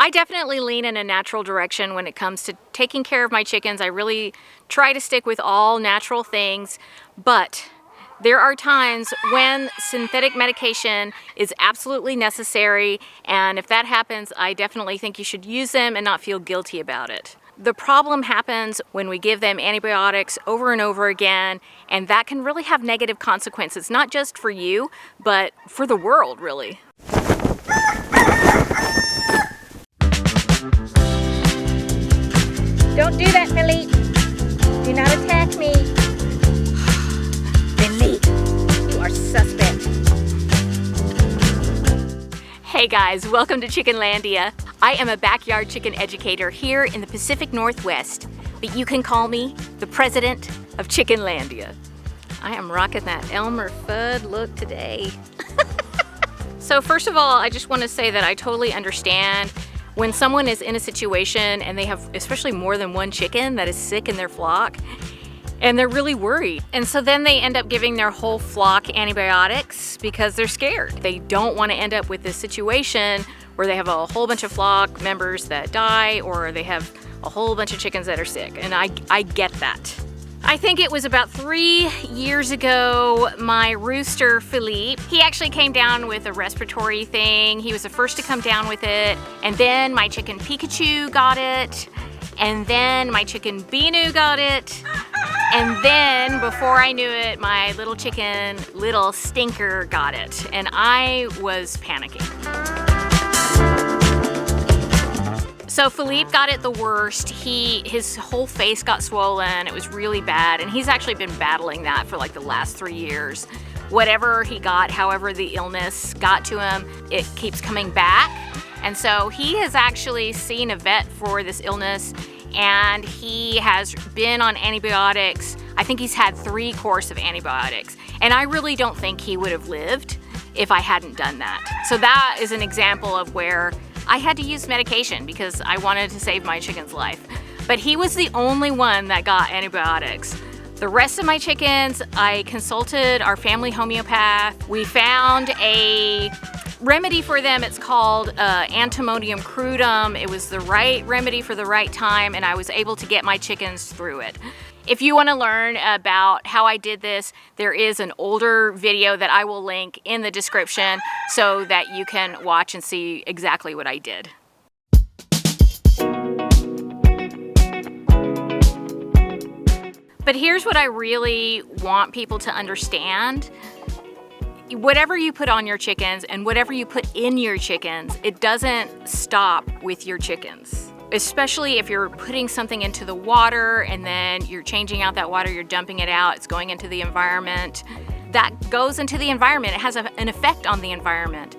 I definitely lean in a natural direction when it comes to taking care of my chickens. I really try to stick with all natural things, but there are times when synthetic medication is absolutely necessary, and if that happens, I definitely think you should use them and not feel guilty about it. The problem happens when we give them antibiotics over and over again, and that can really have negative consequences, not just for you, but for the world, really. Don't do that, Philippe. Do not attack me. Philippe, you are suspect. Hey guys, welcome to Chickenlandia. I am a backyard chicken educator here in the Pacific Northwest, but you can call me the president of Chickenlandia. I am rocking that Elmer Fudd look today. So first of all, I just want to say that I totally understand when someone is in a situation and they have especially more than one chicken that is sick in their flock, and they're really worried. And so then they end up giving their whole flock antibiotics because they're scared. They don't want to end up with this situation where they have a whole bunch of flock members that die, or they have a whole bunch of chickens that are sick. And I get that. I think it was about 3 years ago, my rooster, Philippe, he actually came down with a respiratory thing. He was the first to come down with it. And then my chicken Pikachu got it. And then my chicken Binu got it. And then, before I knew it, my little chicken, Little Stinker, got it. And I was panicking. So Philippe got it the worst. His whole face got swollen. It was really bad. And he's actually been battling that for like the last 3 years. Whatever he got, however the illness got to him, it keeps coming back. And so he has actually seen a vet for this illness, and he has been on antibiotics. I think he's had 3 courses of antibiotics. And I really don't think he would have lived if I hadn't done that. So that is an example of where I had to use medication because I wanted to save my chicken's life. But he was the only one that got antibiotics. The rest of my chickens, I consulted our family homeopath. We found a remedy for them. It's called Antimonium crudum. It was the right remedy for the right time, and I was able to get my chickens through it. If you want to learn about how I did this, there is an older video that I will link in the description so that you can watch and see exactly what I did. But here's what I really want people to understand. Whatever you put on your chickens and whatever you put in your chickens, it doesn't stop with your chickens. Especially if you're putting something into the water and then you're changing out that water, you're dumping it out, it's going into the environment. That goes into the environment. It has an effect on the environment.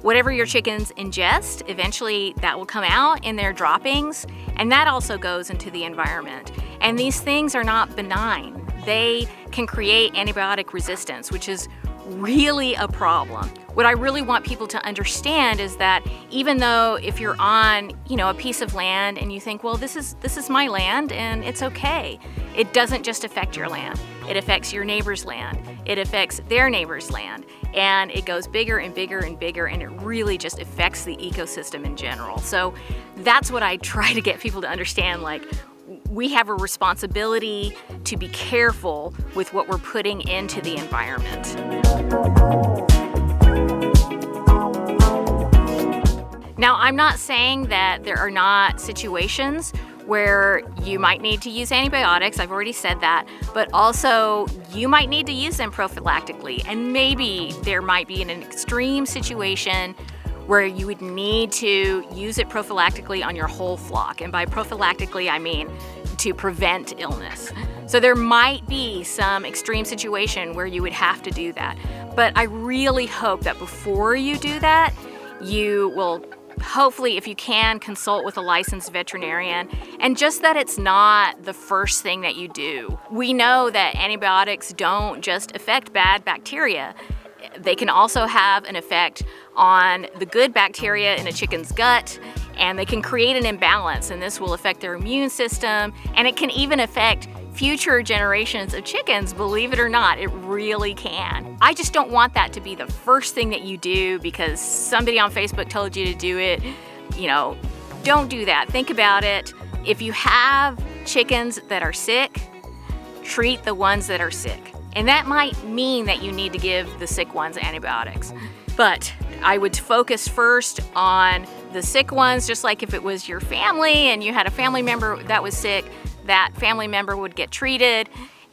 Whatever your chickens ingest, eventually that will come out in their droppings, and that also goes into the environment. And these things are not benign. They can create antibiotic resistance, which is really a problem. What I really want people to understand is that even though if you're on, a piece of land and you think, well, this is my land and it's okay, it doesn't just affect your land. It affects your neighbor's land. It affects their neighbor's land. And it goes bigger and bigger and bigger, and it really just affects the ecosystem in general. So that's what I try to get people to understand, like, we have a responsibility to be careful with what we're putting into the environment. Now, I'm not saying that there are not situations where you might need to use antibiotics, I've already said that, but also you might need to use them prophylactically, and maybe there might be an extreme situation where you would need to use it prophylactically on your whole flock. And by prophylactically, I mean to prevent illness. So there might be some extreme situation where you would have to do that. But I really hope that before you do that, you will hopefully, if you can, consult with a licensed veterinarian, and just that it's not the first thing that you do. We know that antibiotics don't just affect bad bacteria. They can also have an effect on the good bacteria in a chicken's gut, and they can create an imbalance, and this will affect their immune system, and it can even affect future generations of chickens, believe it or not. It really can. I just don't want that to be the first thing that you do because somebody on Facebook told you to do it. Don't do that. Think about it. If you have chickens that are sick, treat the ones that are sick. And that might mean that you need to give the sick ones antibiotics. But I would focus first on the sick ones, just like if it was your family and you had a family member that was sick, that family member would get treated,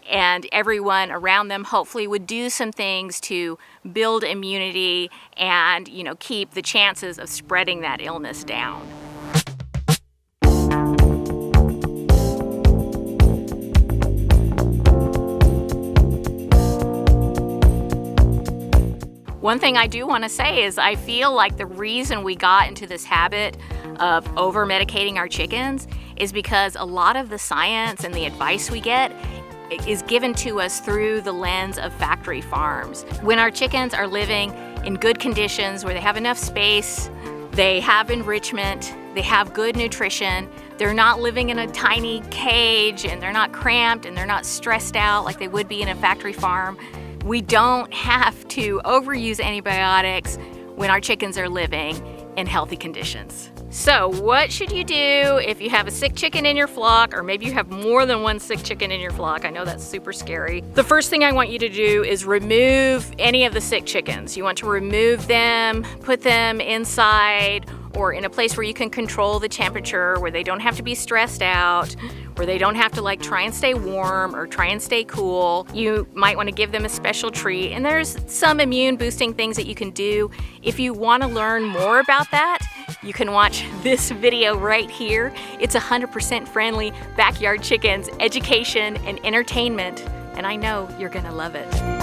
and everyone around them hopefully would do some things to build immunity and, keep the chances of spreading that illness down. One thing I do want to say is I feel like the reason we got into this habit of over-medicating our chickens is because a lot of the science and the advice we get is given to us through the lens of factory farms. When our chickens are living in good conditions where they have enough space, they have enrichment, they have good nutrition, they're not living in a tiny cage, and they're not cramped, and they're not stressed out like they would be in a factory farm, we don't have to overuse antibiotics when our chickens are living in healthy conditions. So what should you do if you have a sick chicken in your flock, or maybe you have more than one sick chicken in your flock? I know that's super scary. The first thing I want you to do is remove any of the sick chickens. You want to remove them, put them inside or in a place where you can control the temperature, where they don't have to be stressed out, where they don't have to try and stay warm or try and stay cool. You might want to give them a special treat, and there's some immune boosting things that you can do. If you want to learn more about that, you can watch this video right here. It's 100% friendly backyard chickens, education and entertainment, and I know you're gonna love it.